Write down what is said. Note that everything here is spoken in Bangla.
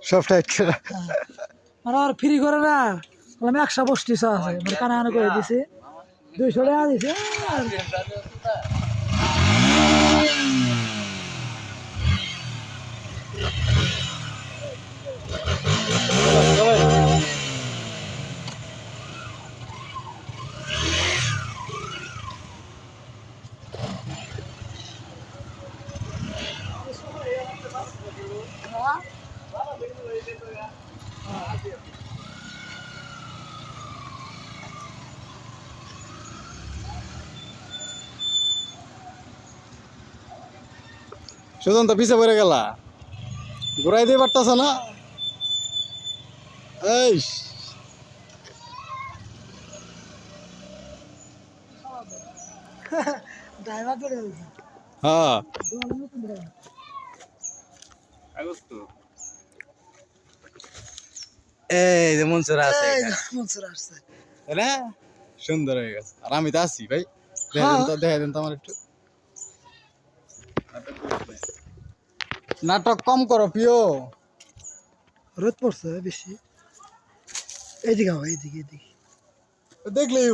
সব টাইট করে মানে আর ফ্রি করে না বললাম 100 বস্তি আছে মানে কানা করে দিছে 200 টাকা দিছে আর সুজন তো পিছে পড়ে গেলা ঘুরাই দিয়ে পারতাছ না এই ড্রাইভার ধরে গেছে হ্যাঁ এই যে মনসুর আছে মনসুর আসছে তাই না সুন্দর হয়ে গেছে আর আমি তো আছি ভাই দেখা দেন তো আমার একটু নাটক কম করো প্রিয় রোদ পড়ছে বেশি এইদিকে এইদিকে দেখলেই